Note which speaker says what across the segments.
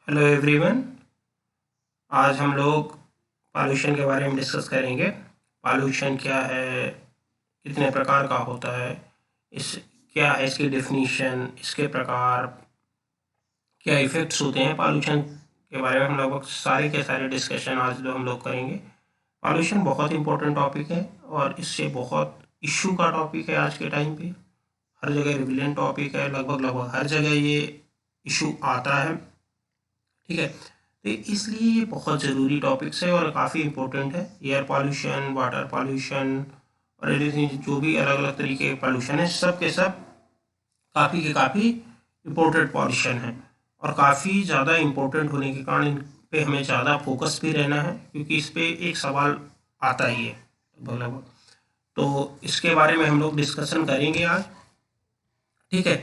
Speaker 1: Hello everyone. आज हम लोग पॉल्यूशन के बारे में डिस्कस करेंगे। पॉल्यूशन क्या है, कितने प्रकार का होता है, इस क्या है इसकी डेफिनीशन, इसके प्रकार, क्या इफ़ेक्ट्स होते हैं पॉल्यूशन के बारे में हम लोग सारे के सारे डिस्कशन आज हम लोग करेंगे। पॉल्यूशन बहुत इंपॉर्टेंट टॉपिक है और इससे बहुत इश्यू का टॉपिक है आज के टाइम पे। हर जगह रिविलेंट टॉपिक है, लगभग हर जगह ये इशू आता है। ठीक है, तो इसलिए ये बहुत ज़रूरी टॉपिक्स है और काफ़ी इम्पोर्टेंट है। एयर पॉल्यूशन, वाटर पॉल्यूशन और एवरीथिंग, जो भी अलग अलग तरीके के पॉल्यूशन है, सब के सब काफ़ी के काफ़ी इम्पोर्टेंट पॉल्यूशन है और काफ़ी ज़्यादा इम्पोर्टेंट होने के कारण इन पे हमें ज़्यादा फोकस भी रहना है, क्योंकि इस पे एक सवाल आता ही है लगभग। तो इसके बारे में हम लोग डिस्कशन करेंगे आज। ठीक है,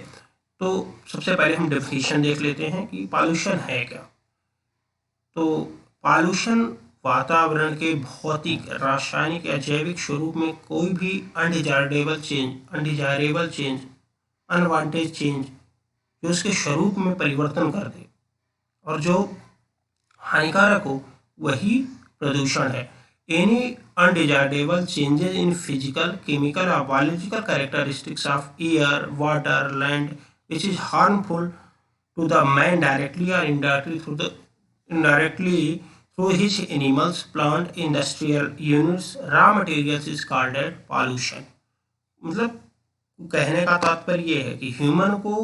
Speaker 1: तो सबसे पहले हम डेफिनेशन देख लेते हैं कि पॉल्यूशन है क्या। तो पॉल्यूशन वातावरण के भौतिक, रासायनिक या जैविक स्वरूप में कोई भी अनडिजायरेबल चेंज, अनवांटेड चेंज जो उसके स्वरूप में परिवर्तन कर दे और जो हानिकारक हो, वही प्रदूषण है। Any undesirable changes in physical, chemical और biological characteristics of air, water, land which is harmful to the man directly or indirectly through his animals, plant, industrial units, raw materials is called as pollution। मतलब कहने का तात्पर्य ये है कि human को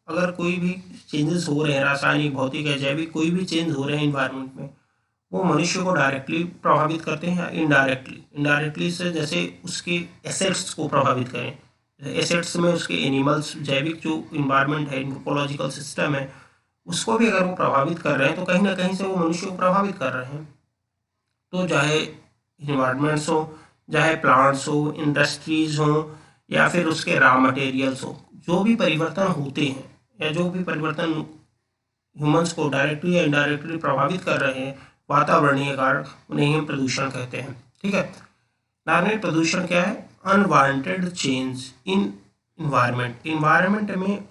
Speaker 1: अगर कोई भी चेंजेस हो रहे हैं, रासायनिक, भौतिक या जैविक कोई भी चेंज हो रहे हैं इन्वायरमेंट में, वो मनुष्य को डायरेक्टली प्रभावित करते हैं या इनडायरेक्टली। इनडायरेक्टली से जैसे उसके एसेट्स को प्रभावित करें, एसेट्स में उसके एनिमल्स, जैविक जो इन्वायरमेंट है, इकोलॉजिकल सिस्टम है, उसको भी अगर वो प्रभावित कर रहे हैं तो कहीं ना कहीं से वो मनुष्य को प्रभावित कर रहे हैं। तो चाहे इन्वायरमेंट्स हो, चाहे प्लांट्स हो, इंडस्ट्रीज हो, या फिर उसके रॉ मटेरियल्स हो, जो भी परिवर्तन होते हैं या जो भी परिवर्तन ह्यूमंस को डायरेक्टली या इनडायरेक्टली प्रभावित कर रहे हैं वातावरणीय कारण, उन्हें हम प्रदूषण कहते हैं। ठीक है, नॉर्मली प्रदूषण क्या है? Unwanted change in environment, environment में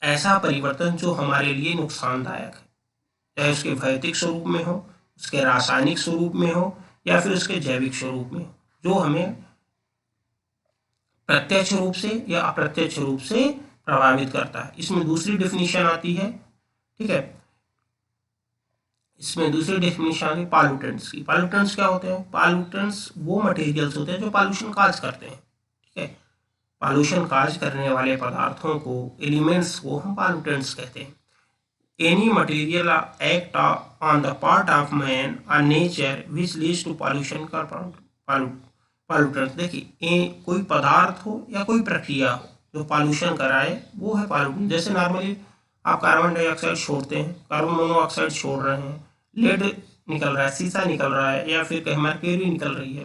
Speaker 1: ऐसा परिवर्तन जो हमारे लिए नुकसानदायक है, चाहे उसके भौतिक स्वरूप में हो, उसके रासायनिक स्वरूप में हो, या फिर उसके जैविक स्वरूप में हो, जो हमें प्रत्यक्ष रूप से या अप्रत्यक्ष रूप से प्रभावित करता है। इसमें दूसरी डेफिनेशन आती है। ठीक है, इसमें दूसरी डेफिनेशन आती है पॉल्यूटेंट्स की। पॉल्यूटेंट्स क्या होते हैं? पॉल्यूटेंट्स वो मटेरियल्स होते हैं जो पॉल्यूशन काज करते हैं। ठीक है, पॉल्यूशन काज करने वाले पदार्थों को, एलिमेंट्स को हम पॉल्यूटेंट्स कहते हैं। Any material act on the part of man or nature which leads to pollution का पॉल्यूटेंट। देखिए, कोई पदार्थ हो या कोई प्रक्रिया हो जो पॉल्यूशन कराए, वो है पॉल्यूटेंट। जैसे नॉर्मली आप कार्बन डाइऑक्साइड छोड़ते हैं, कार्बन मोनोऑक्साइड छोड़ रहे हैं, लेड निकल रहा है, सीसा निकल रहा है, या फिर कहीं मर्क्यूरी निकल रही है,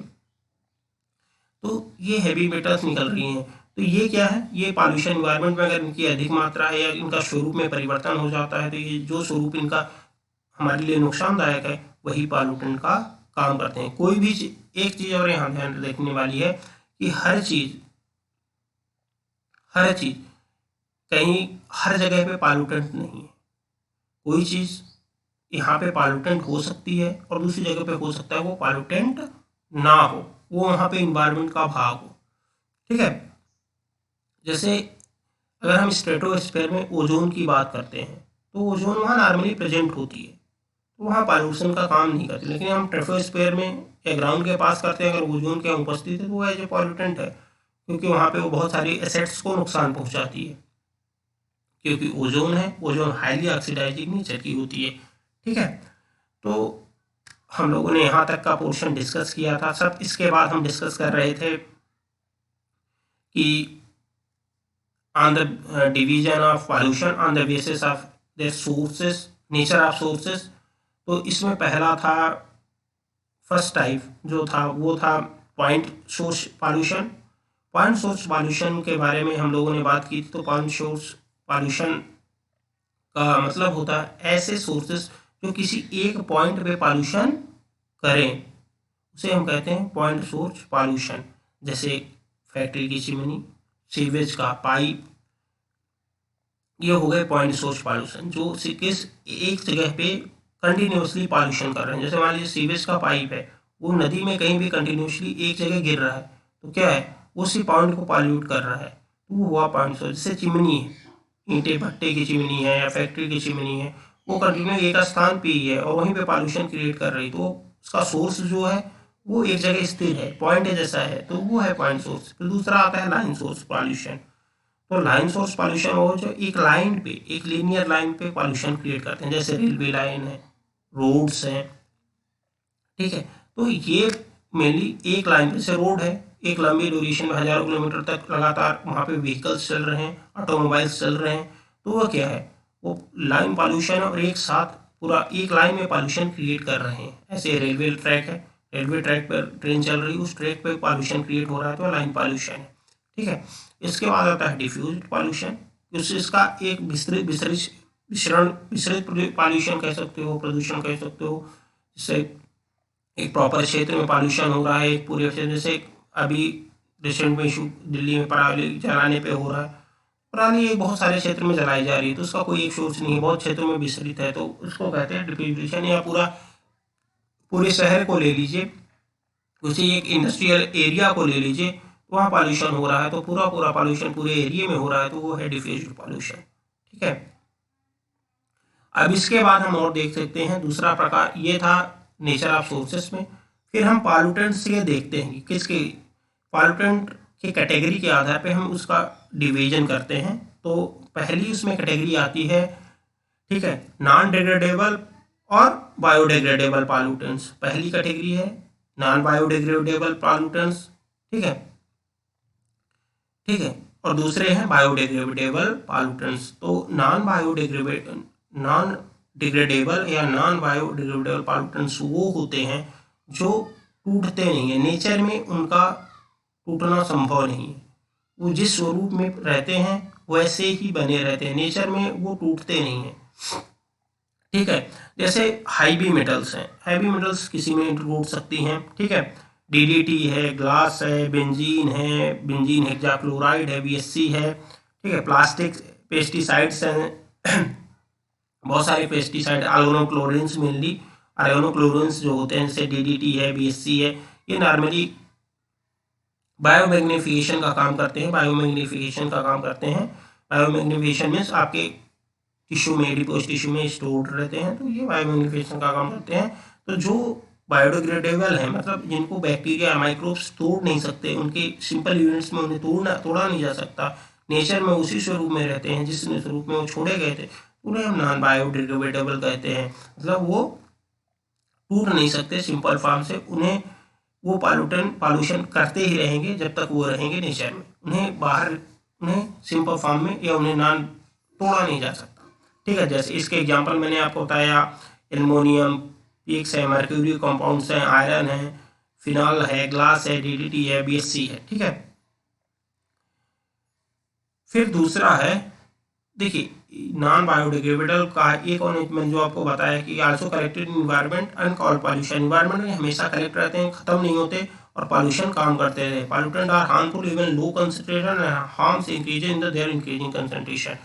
Speaker 1: तो ये हैवी मेटल्स निकल रही हैं। तो ये क्या है? ये पॉल्यूशन। इन्वायरमेंट में अगर इनकी अधिक मात्रा है या इनका स्वरूप में परिवर्तन हो जाता है, तो ये जो स्वरूप इनका हमारे लिए नुकसानदायक है, वही पॉल्यूटेंट का काम करते हैं। कोई भी एक चीज़ और यहाँ ध्यान रखने वाली है कि हर चीज़ कहीं हर जगह पे पॉल्यूटेंट नहीं है। कोई चीज़ यहाँ पे पॉल्यूटेंट हो सकती है और दूसरी जगह पे हो सकता है वो पॉल्यूटेंट ना हो, वो वहाँ पे इन्वायरमेंट का भाग हो। ठीक है, जैसे अगर हम स्ट्रेटोस्फेयर में ओजोन की बात करते हैं, तो ओजोन वहाँ नॉर्मली प्रेजेंट होती है, तो वहाँ पॉल्यूशन का काम नहीं करती। लेकिन हम ट्रोपोस्फेयर में या ग्राउंड के पास करते हैं, अगर ओजोन के उपस्थित है, तो वो एज ए पॉल्यूटेंट है, क्योंकि वहाँ पे वो बहुत सारी एसेट्स को नुकसान पहुँचाती है। क्योंकि ओजोन है, ओजोन हाईली ऑक्सीडाइजिंग नेचर की होती है। ठीक है, तो हम लोगों ने यहाँ तक का पोर्शन डिस्कस किया था। सब इसके बाद हम डिस्कस कर रहे थे कि on the division of pollution on the basis of their sources, nature of sources। तो इसमें पहला था, फर्स्ट टाइप जो था वो था point source pollution. Point source pollution के बारे में हम लोगों ने बात की थी। तो पॉइंट सोर्स पॉल्यूशन का मतलब होता है ऐसे सोर्सेस जो किसी एक पॉइंट पे पॉल्यूशन करें, उसे हम कहते हैं पॉइंट सोर्स पॉल्यूशन। जैसे फैक्ट्री की चिमनी, सीवेज का पाइप, ये हो गए पॉइंट सोर्स पॉल्यूशन, जो किस एक जगह पे कंटिन्यूसली पॉल्यूशन कर रहे हैं। जैसे मान लीजिए सीवेज का पाइप है, वो नदी में कहीं भी कंटिन्यूसली एक जगह गिर रहा है, तो क्या है, वो उसी पॉइंट को पॉल्यूट कर रहा है, तो वो हुआ पॉइंट सोर्स। जैसे चिमनी है, ईंटे भट्टे की चिमनी है या फैक्ट्री की चिमनी है, वो कंटिन्यू एक स्थान पे ही है और वहीं पे पॉल्यूशन क्रिएट कर रही, तो उसका सोर्स जो है वो एक जगह स्थिर है, पॉइंट जैसा है, तो वो है पॉइंट सोर्स। फिर दूसरा आता है लाइन सोर्स पॉल्यूशन। तो लाइन सोर्स पॉल्यूशन वो जो एक लाइन पे, एक लीनियर लाइन पे पॉल्यूशन क्रिएट करते हैं, जैसे रेलवे लाइन है, रोड्स हैं, ठीक है। तो ये मेनली एक लाइन पे से रोड है, एक लंबी ड्यूरेशन में हजारों किलोमीटर तक लगातार वहाँ पे व्हीकल्स चल रहे हैं, ऑटोमोबाइल्स चल रहे हैं, तो वो क्या है, वो लाइन पॉल्यूशन और एक साथ पूरा एक लाइन में पॉल्यूशन क्रिएट कर रहे हैं। ऐसे रेलवे ट्रैक है, रेलवे ट्रैक पर ट्रेन चल रही है, उस ट्रैक पे पॉल्यूशन क्रिएट हो रहा है, तो लाइन पॉल्यूशन है, ठीक है। इसके बाद आता है डिफ्यूज पॉल्यूशन, इसका एक विस्तृत विस्तृत मिश्रण, मिश्रित पॉल्यूशन कह सकते हो, प्रदूषण कह सकते हो। जिससे एक प्रॉपर क्षेत्र में पॉल्यूशन हो रहा है, एक पूरे क्षेत्र, जैसे अभी रिसेंट में इशू दिल्ली में पराली जलाने पे हो रहा है। पराली एक बहुत सारे क्षेत्र में जलाई जा रही है, तो उसका कोई एक सोर्स नहीं है, बहुत क्षेत्रों में विस्तृत है, तो उसको कहते हैं डिफ्यूजन। या पूरा पूरे शहर को ले लीजिए, उसी एक इंडस्ट्रियल एरिया को ले लीजिए, वहाँ पॉल्यूशन हो रहा है, तो पूरा पूरा पॉल्यूशन पूरे एरिया में हो रहा है, तो वो है डिफ्यूज्ड पॉल्यूशन, ठीक है। अब इसके बाद हम और देख सकते हैं दूसरा प्रकार, ये था नेचर ऑफ सोर्सेस में। फिर हम पॉल्यूटेंट्स ये देखते हैं कि किसके पॉल्यूटेंट की कैटेगरी के आधार पे हम उसका डिवीजन करते हैं। तो पहली उसमें कैटेगरी आती है, ठीक है, नॉन डिग्रेडेबल और बायोडिग्रेडेबल पॉल्यूटेंट्स पहली कैटेगरी है, नॉन बायोडिग्रेडेबल पॉल्यूटेंट्स, ठीक है, ठीक है। और दूसरे हैं बायोडिग्रेडेबल पॉल्यूटेंट्स। तो नॉन डिग्रेडेबल या नॉन बायोडिग्रेडेबल पॉल्यूटेंट्स वो होते हैं जो टूटते नहीं है, नेचर में उनका टूटना संभव नहीं है, वो जिस स्वरूप में रहते हैं वैसे ही बने रहते हैं, नेचर में वो टूटते नहीं हैं, ठीक है। जैसे हैवी मेटल्स हैं, हैवी मेटल्स किसी में टूट सकती हैं, ठीक है, डीडीटी है, ग्लास है, बेंजीन हेक्साक्लोराइड है, बीएससी है, ठीक है, प्लास्टिक, पेस्टिसाइड्स हैं, बहुत सारे पेस्टिसाइड, आयोनोक्लोरिन्स मेनली, आयोनोक्लोरिन्स जो होते हैं, जैसे डीडीटी है, बीएससी है, ये नॉर्मली बायोमैग्निफिकेशन का काम करते हैं, बायोमैग्निफिकेशन का काम करते हैं। बायोमैग्निफिकेशन मीन्स आपके टिश्यू में, डिपोज टिश्यू में स्टोर्ड रहते हैं, तो ये बायोमैग्निफिकेशन का काम करते हैं। तो जो बायोडिग्रेडेबल है, मतलब जिनको बैक्टीरिया माइक्रोब्स तोड़ नहीं सकते, उनके सिंपल यूनिट्स में उन्हें तोड़ा नहीं जा सकता, नेचर में उसी स्वरूप में रहते हैं जिस स्वरूप में वो छोड़े गए थे, उन्हें हम नॉन बायोडिग्रेडेबल कहते हैं। मतलब वो टूट नहीं सकते सिंपल फॉर्म से, उन्हें वो पॉल्यूशन करते ही रहेंगे जब तक वो रहेंगे नेचर में, उन्हें सिंपल फॉर्म में या उन्हें नॉन तोड़ा नहीं जा सकता, ठीक है। जैसे इसके एग्जांपल मैंने आपको बताया, एल्युमिनियम, पीक्स है, मर्क्यूरी कंपाउंड्स हैं, आयरन है, फिनॉल है, ग्लास है, डीडीटी है, बीएससी है, ठीक है। फिर दूसरा है, देखिए, नॉन बायोडिग्रेडेबल का एक और मैंने जो आपको बताया कि also collected in environment and call pollution, environment में हमेशा कलेक्ट रहते हैं, खत्म नहीं होते और पॉल्यूशन काम करते रहे। Pollutant are harmful even low concentration harms increase in the their increasing concentration.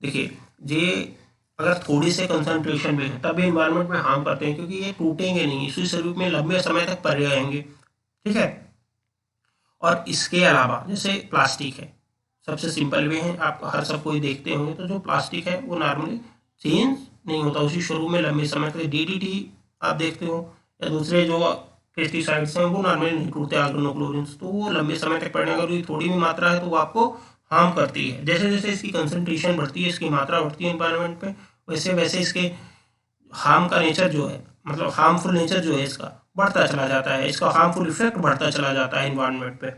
Speaker 1: देखिए, ये अगर थोड़ी से कंसंट्रेशन में है तब ये इन्वायरमेंट में हार्म करते हैं, क्योंकि ये टूटेंगे नहीं, इसी स्वरूप में लंबे समय तक पड़े रहेंगे, ठीक है। और इसके अलावा जैसे प्लास्टिक है, सबसे सिंपल वे है, आप हर सब कोई देखते होंगे, तो जो प्लास्टिक है वो नॉर्मली चेंज नहीं होता, उसी स्वरूप में लंबे समय तक। डीडीटी आप देखते हो या दूसरे जो पेस्टिसाइड्स हैं वो नॉर्मली नहीं टूटते, ऑर्गेनोक्लोरिन्स, तो वो लंबे समय तक पड़ने, अगर थोड़ी भी मात्रा है तो वो आपको हार्म करती है। जैसे जैसे इसकी कंसनट्रेशन बढ़ती है, इसकी मात्रा बढ़ती है इन्वायरमेंट पे, वैसे वैसे इसके हार्म का नेचर जो है, मतलब हार्मफुल नेचर जो है इसका बढ़ता चला जाता है, इसका हार्मफुल इफेक्ट बढ़ता चला जाता है इन्वायरमेंट पे,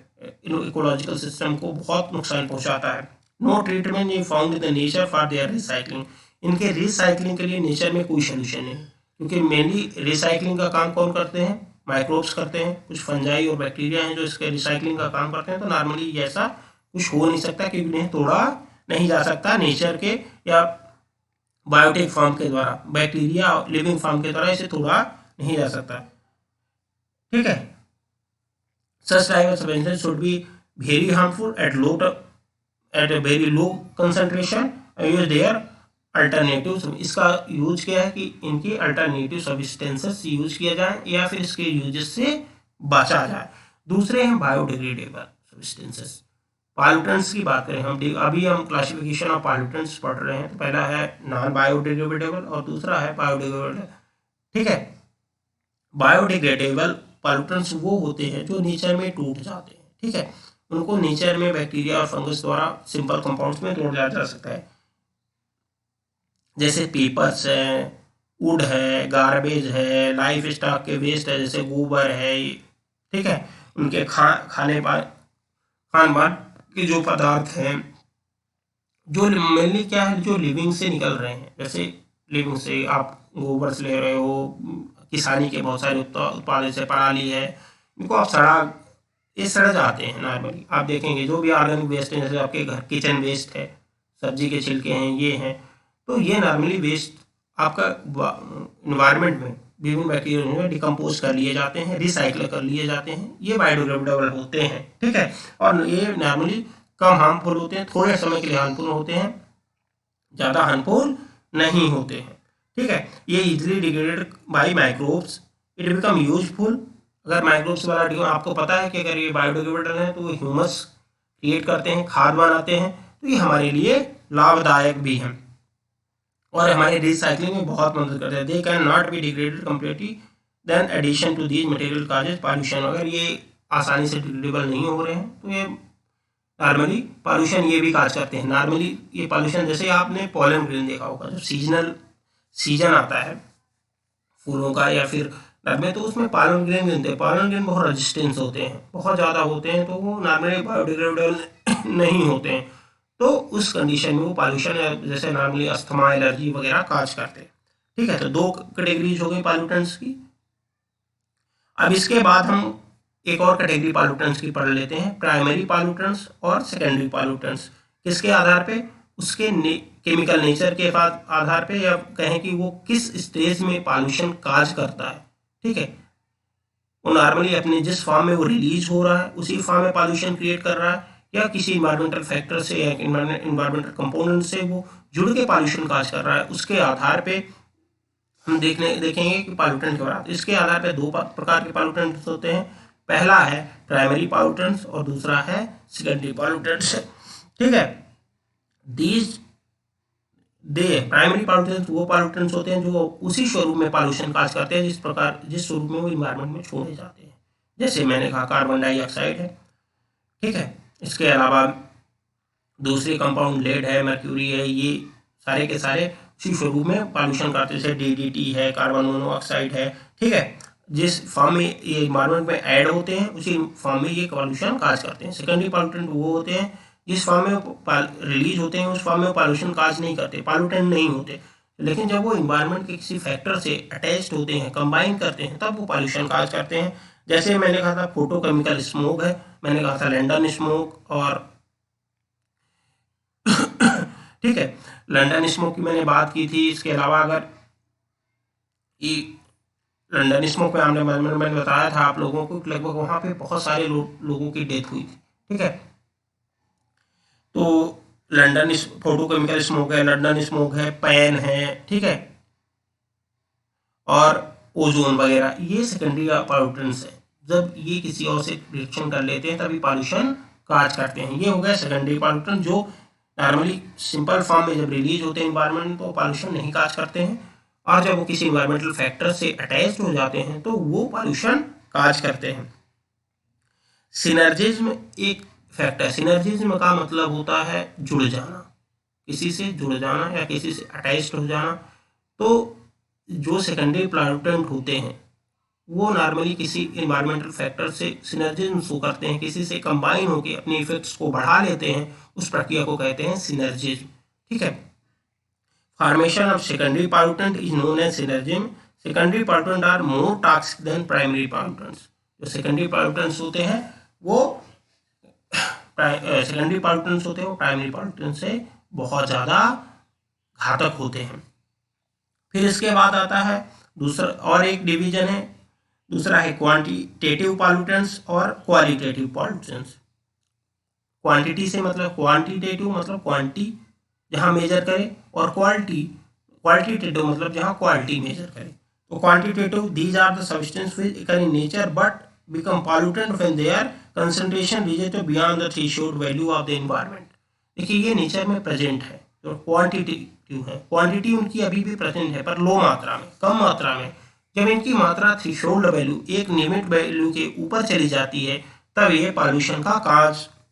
Speaker 1: इकोलॉजिकल सिस्टम को बहुत नुकसान पहुंचाता है। No treatment is found in the nature for their recycling, इनके रिसाइकलिंग के लिए नेचर में कोई सोल्यूशन नहीं, क्योंकि मेनली रिसाइकलिंग का काम कौन करते हैं, माइक्रोब्स करते हैं, कुछ फंजाई और बैक्टीरिया हैं जो इसके रिसाइकलिंग का काम करते हैं। तो नॉर्मली ऐसा कुछ हो नहीं सकता, क्योंकि इन्हें तोड़ा नहीं जा सकता नेचर के या बायोटिक फॉर्म के द्वारा, बैक्टीरिया लिविंग फॉर्म के द्वारा इसे तोड़ा नहीं जा सकता, ठीक है। Such type of substance should be very harmful at a very low concentration use their alternative. इसका यूज क्या है कि इनके अल्टरनेटिव सब्सटेंसेस यूज किया जाए या फिर इसके यूज से बचा जाए। दूसरे हैं बायोडिग्रेडेबल सब्सटेंसेस। पॉल्यूटेंट्स की बात करें हम, अभी हम क्लासिफिकेशन ऑफ पॉल्यूटेंट्स पढ़ रहे हैं, तो पहला है नॉन बायोडिग्रेडेबल और दूसरा है बायोडिग्रेडेबल। ठीक है, बायोडिग्रेडेबल पॉल्यूटेंट्स वो होते हैं जो नेचर में टूट जाते हैं। ठीक है, उनको नेचर में बैक्टीरिया और फंगस द्वारा सिंपल कंपाउंड्स में तोड़ दिया जा सकता है, जैसे पेपर्स है, वुड है, गार्बेज है, लाइफ स्टॉक के वेस्ट है जैसे गोबर है। ठीक है, उनके खान पान के जो पदार्थ हैं, जो मेनली क्या है, जो लिविंग से निकल रहे हैं, जैसे लिविंग से आप गोबर से ले रहे हो, किसानी के बहुत सारे उत्पाद जैसे पराली है, इनको आप ये सड़ जाते हैं। नॉर्मली आप देखेंगे जो भी ऑर्गेनिक वेस्ट है, जैसे आपके घर किचन वेस्ट है, सब्जी के छिलके हैं, ये हैं, तो ये नॉर्मली वेस्ट आपका इन्वायरमेंट में विभिन्न बैक्टीरिया में डिकम्पोज कर लिए जाते हैं, रिसाइकल कर लिए जाते हैं, ये बायोडिग्रेडेबल होते हैं। ठीक है, और ये नॉर्मली कम हार्मफुल होते हैं, थोड़े समय के लिए हार्मफुल होते हैं, ज़्यादा हार्मफुल नहीं होते हैं। ठीक है, ये easily degraded by microbes, it become useful. अगर माइक्रोब्स वाला आपको पता है कि अगर ये बायोडिग्रेडेबल है तो वो ह्यूमस क्रिएट करते हैं, खाद बनाते हैं, तो ये हमारे लिए लाभदायक भी हैं और हमारे रिसाइकलिंग में बहुत मदद करते हैं। They can not be degraded completely then addition to these material causes pollution. अगर ये आसानी से डिग्रेडेबल नहीं हो रहे हैं तो ये नॉर्मली पॉल्यूशन ये भी काज करते हैं। नॉर्मली ये पॉल्यूशन, जैसे आपने पॉलन ग्रेन देखा होगा, जब सीजन आता है फूलों का या फिर में, तो उसमें पॉलन ग्रेन मिलते हैं। पॉलन ग्रेन बहुत रेजिस्टेंस होते हैं, बहुत ज़्यादा होते हैं, तो वो नॉर्मली बायोडिग्रेडेबल नहीं होते हैं। तो उस कंडीशन में वो पॉल्यूशन जैसे नॉर्मली अस्थमा, एलर्जी वगैरह काज करते हैं। ठीक है, तो दो कैटेगरीज हो गई पॉल्यूटेंट्स की। अब इसके बाद हम एक और कैटेगरी पॉल्यूटेंट्स की पढ़ लेते हैं, प्राइमरी पॉल्यूटेंट्स और सेकेंडरी पॉल्यूटेंट्स। किसके आधार पे? उसके केमिकल नेचर के आधार पे, या कहें कि वो किस स्टेज में पॉल्यूशन काज करता है। ठीक है, वो नॉर्मली अपने जिस फॉर्म में वो रिलीज हो रहा है उसी फॉर्म में पॉल्यूशन क्रिएट कर रहा है, या किसी इन्वायरमेंटल फैक्टर से या इन्वायरमेंटल कंपोनेंट से वो जुड़ के पॉल्यूशन काज कर रहा है, उसके आधार पे हम देखेंगे कि पॉल्यूटेंट क्या होता है। इसके आधार पे दो प्रकार के पॉल्यूटेंट्स होते हैं, पहला है प्राइमरी पॉल्यूटेंट्स और दूसरा है सेकेंडरी पॉल्यूटेंट्स। ठीक है, दीज प्राइमरी पॉल्यूटेंट्स वो पॉल्यूटेंट्स होते हैं जो उसी स्वरूप में पॉल्यूशन काज करते हैं जिस स्वरूप में वो इन्वायरमेंट में छोड़े जाते हैं। जैसे मैंने कहा कार्बन डाइऑक्साइड है। ठीक है, इसके अलावा दूसरे कंपाउंड लेड है, मर्क्यूरी है, ये सारे के सारे उसी स्वरूप में पॉल्यूशन करते हैं। जैसे DDT है, कार्बन मोनोऑक्साइड है। ठीक है, जिस फॉर्म में ये इन्वायरमेंट में ऐड होते हैं उसी फॉर्म में ये पॉल्यूशन काज करते हैं। सेकेंडरी पॉल्यूटेंट वो होते हैं जिस फॉर्म में रिलीज होते हैं उस फॉर्म में पॉल्यूशन काज नहीं करते, पॉल्यूटेंट नहीं होते, लेकिन जब वो इन्वायरमेंट के किसी फैक्टर से अटैच्ड होते हैं, कंबाइन करते हैं, तब वो पॉल्यूशन काज करते हैं। जैसे मैंने कहा था फोटोकेमिकल स्मोक है, मैंने कहा था लंदन स्मोक, और ठीक है, लंदन स्मोक की मैंने बात की थी। इसके अलावा अगर ये लंदन स्मोक में मैंने बताया था आप लोगों को, लगभग वहाँ पे बहुत सारे लोगों की डेथ हुई थी। ठीक है, तो लंदन फोटोकेमिकल स्मोक है, लंदन स्मोक है, पैन है। ठीक है, और ओजोन वगैरह, ये सेकेंडरी पॉल्यूटेंट्स है। जब ये किसी और से रिएक्शन कर लेते हैं तभी पॉल्यूशन काज करते हैं। ये हो गया सेकेंडरी पॉल्यूटेंट जो नॉर्मली सिंपल फॉर्म में जब रिलीज होते हैं इन्वायरमेंट तो पॉल्यूशन नहीं काज करते हैं, और जब वो किसी इन्वायरमेंटल फैक्टर से अटैच हो जाते हैं तो वो पॉल्यूशन काज करते हैं। सिनर्जिज्म एक फैक्टर, सिनर्जिज्म का मतलब होता है जुड़ जाना, किसी से जुड़ जाना या किसी से अटैच हो जाना। तो जो सेकेंडरी पॉल्यूटेंट होते हैं वो नॉर्मली किसी इन्वायरमेंटल फैक्टर से सिनर्जिज्म शो करते हैं, किसी से कंबाइन होकर अपने इफेक्ट्स को बढ़ा लेते हैं, उस प्रक्रिया को कहते हैं सिनर्जिज्म। ठीक है, formation of secondary pollutant is known as synergism. Secondary pollutant are more toxic than primary pollutants. जो सेकेंडरी पॉल्यूटेंट्स होते हैं वो सेकेंडरी पॉल्यूटेंट्स होते हैं वो प्राइमरी पॉल्यूटेंट से बहुत ज़्यादा घातक होते हैं। फिर इसके बाद आता है दूसरा और एक डिवीजन है, दूसरा है क्वांटिटेटिव पॉल्यूटेंट्स और क्वालिटेटिव पॉल्यूटेंट्स। क्वांटिटी से मतलब क्वांटिटेटिव मतलब क्वांटिटी, जहाँ मेजर करे, और क्वालिटेटिव मतलब जहाँ क्वालिटी मेजर करे। तो quantitative, these are the substance which occur in nature but become pollutant when their concentration reaches beyond the threshold value of the environment। देखिए ये नेचर में प्रेजेंट है, तो क्वांटिटेटिव है, क्वांटिटी उनकी अभी भी प्रेजेंट है पर लो मात्रा में, कम मात्रा में। जब इनकी मात्रा थ्रेशोल्ड वैल्यू, एक लिमिट वैल्यू के ऊपर चली जाती है, तब ये पॉल्यूशन का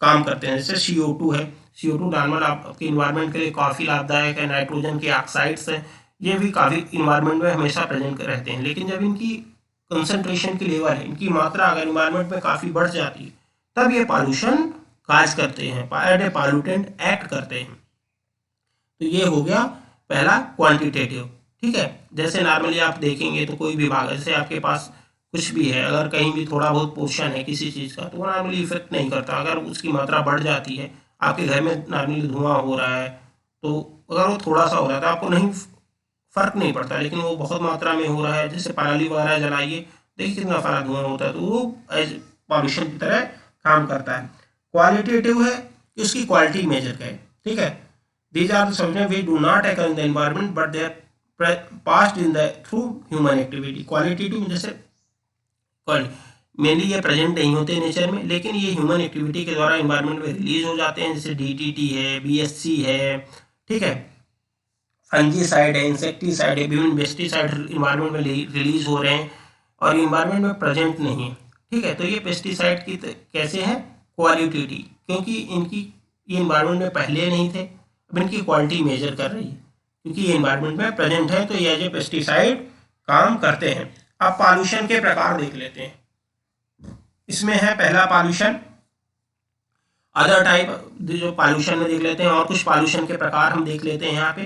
Speaker 1: काम करते हैं। जैसे CO2 है, CO2 नॉर्मल आपके इन्वायरमेंट के लिए काफ़ी लाभदायक है। नाइट्रोजन के ऑक्साइड्स हैं, ये भी काफ़ी इन्वायरमेंट में हमेशा प्रेजेंट रहते हैं। लेकिन जब इनकी कंसंट्रेशन की लेवल है, इनकी मात्रा अगर इन्वायरमेंट में काफ़ी बढ़ जाती है, तब ये पॉल्यूशन काज करते हैं, एज ए पॉल्यूटेंट एक्ट करते हैं। तो ये हो गया पहला क्वांटिटेटिव। ठीक है, जैसे नॉर्मली आप देखेंगे तो कोई भी भाग, जैसे आपके पास कुछ भी है, अगर कहीं भी थोड़ा बहुत पोर्शन है किसी चीज़ का, तो वो नॉर्मली इफेक्ट नहीं करता। अगर उसकी मात्रा बढ़ जाती है, आपके घर में नॉर्मली धुआं हो रहा है, तो अगर वो थोड़ा सा हो रहा है तो आपको नहीं फर्क नहीं पड़ता। लेकिन वो बहुत मात्रा में हो रहा है, जैसे पराली वगैरह जलाइए, देखिए कितना सारा धुआं होता है, तो वो एज पॉल्यूशन की तरह काम करता है। क्वालिटेटिव है कि उसकी क्वालिटी मेजर करें। ठीक है, these are the substances which do not occur in the environment but they are passed in the through human activity। Qualitative जैसे मेनली ये प्रेजेंट नहीं होते नेचर में, लेकिन ये ह्यूमन एक्टिविटी के द्वारा इन्वायरमेंट में रिलीज हो जाते हैं। जैसे DDT है, BSC है, ठीक है, फंजीसाइड है, इंसेक्टिसाइड है, विभिन्न पेस्टिसाइड इन्वायरमेंट में रिलीज हो रहे हैं और इन्वायरमेंट में प्रेजेंट नहीं है। ठीक है, तो ये पेस्टिसाइड की कैसे है, क्वालिटेटिव, क्योंकि इनकी ये इन्वायरमेंट में पहले नहीं थे, अब इनकी क्वालिटी मेजर कर रही है, क्योंकि ये इन्वायरमेंट में प्रेजेंट है, तो ये एज ए पेस्टिसाइड काम करते हैं। अब पॉल्यूशन के प्रकार देख लेते हैं। इसमें है पहला पॉल्यूशन, अदर टाइप जो पॉल्यूशन में देख लेते हैं, और कुछ पॉल्यूशन के प्रकार हम देख लेते हैं यहाँ पे।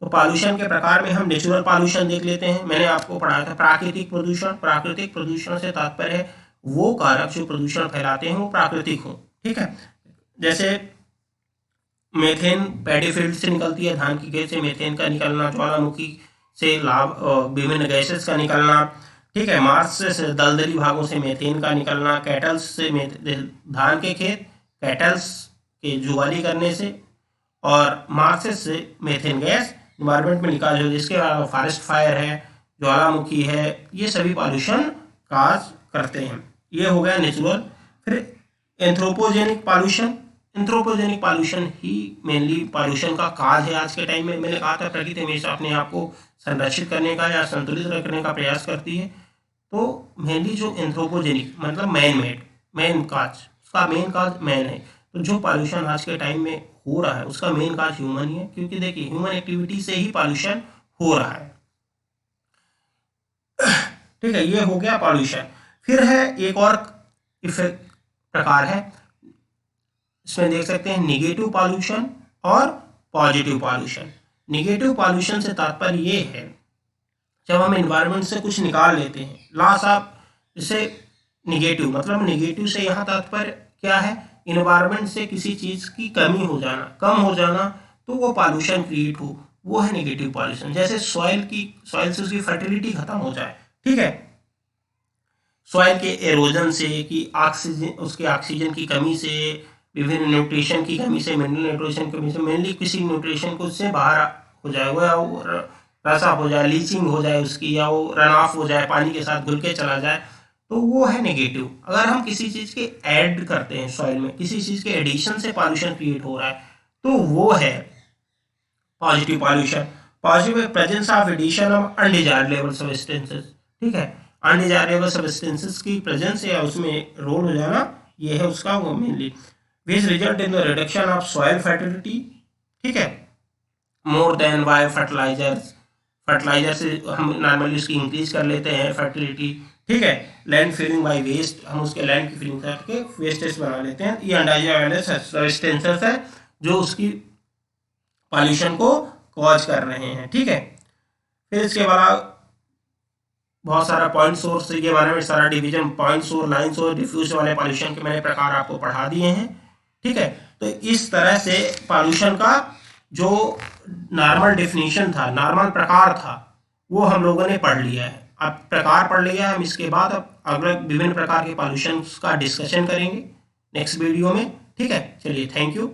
Speaker 1: तो पॉल्यूशन के प्रकार में हम नेचुरल पॉल्यूशन देख लेते हैं। मैंने आपको पढ़ाया था प्राकृतिक प्रदूषण। प्राकृतिक प्रदूषण से तात्पर्य है वो कारक जो प्रदूषण फैलाते हैं वो प्राकृतिक हो। ठीक है, जैसे मेथेन पैडी फील्ड से निकलती है, धान की खेत से मेथेन का निकलना, ज्वालामुखी से लाभ विभिन्न गैसेस का निकलना। ठीक है, मार्स से दलदली भागों से मेथेन का निकलना, कैटल्स से धान के खेत कैटल्स के जुगाली करने से, और मार्सेस से मेथेन गैस इन्वायरमेंट में निकाल जो, जिसके अलावा फॉरेस्ट फायर है, ज्वालामुखी है, ये सभी पॉल्यूशन काज करते हैं। ये हो गया नेचुरल। फिर एंथ्रोपोजेनिक पॉल्यूशन। एंथ्रोपोजेनिक पॉल्यूशन ही मेनली पॉल्यूशन का काज है आज के टाइम में। मैंने कहा था प्रकृति हमेशा अपने आप को संरक्षित करने का या संतुलित रखने का प्रयास करती है। तो मेनली जो एंथ्रोपोजेनिक मतलब मेन काज, उसका मेन काज मैन है। तो जो पॉल्यूशन आज के टाइम में हो रहा है उसका मेन काज ह्यूमन ही है, क्योंकि देखिए ह्यूमन एक्टिविटी से ही पॉल्यूशन हो रहा है। ठीक है, ये हो गया पॉल्यूशन। फिर है एक और इफेक्ट प्रकार है, इसमें देख सकते हैं निगेटिव पॉल्यूशन और पॉजिटिव पॉल्यूशन। निगेटिव पॉल्यूशन से तात्पर्य ये है जब हम एनवायरनमेंट से कुछ निकाल लेते हैं, लॉस ऑफ, जैसे निगेटिव मतलब निगेटिव से यहाँ तात्पर्य क्या है, इन्वायरमेंट से किसी चीज़ की कमी हो जाना, कम हो जाना, तो वो पॉल्यूशन क्रिएट हो, वो है नेगेटिव पॉल्यूशन। जैसे सॉइल से उसकी फर्टिलिटी खत्म हो जाए। ठीक है, सॉइल के एरोजन से, कि ऑक्सीजन, उसके ऑक्सीजन की कमी से, विभिन्न न्यूट्रिशन की कमी से, मिनरल न्यूट्रिशन की कमी से, मेनली किसी न्यूट्रिशन को उससे बाहर हो जाए, वो रस ऑफ हो जाए, लीचिंग हो जाए उसकी, या वो रन ऑफ हो जाए, पानी के साथ घुल के चला जाए, तो वो है नेगेटिव। अगर हम किसी चीज़ के ऐड करते हैं सॉइल में, किसी चीज़ के एडिशन से पॉल्यूशन क्रिएट हो रहा है, तो वो है positive pollution. Positive presence of addition of undesirable substances. ठीक है, अनडिजायरेबल सब्सटेंसेस की प्रेजेंस या उसमें रोल हो जाना, ये है उसका वो mainly, which result in the reduction of soil fertility. ठीक है, मोर देन बाय फर्टिलाइजर से हम नॉर्मली उसकी इंक्रीज कर लेते हैं फर्टिलिटी। ठीक है, लैंड फिलिंग बाय वेस्ट, हम उसके लैंड की फिलिंग करके वेस्टेज बना लेते हैं। ये अनडिजायरेबल सब्सटेंसेस है जो उसकी पॉल्यूशन को कॉज कर रहे हैं। ठीक है, फिर इसके बाद बहुत सारा पॉइंट सोर्स के बारे में सारा division, point source, line source, diffuse वाले पॉल्यूशन के मैंने प्रकार आपको पढ़ा दिए हैं। ठीक है, तो इस तरह से पॉल्यूशन का जो नॉर्मल डेफिनेशन था, नॉर्मल प्रकार था, वो हम लोगों ने पढ़ लिया है। अब प्रकार पढ़ लिया है, हम इसके बाद अब अगले विभिन्न प्रकार के पॉल्यूशन का डिस्कशन करेंगे नेक्स्ट वीडियो में। ठीक है, चलिए, थैंक यू।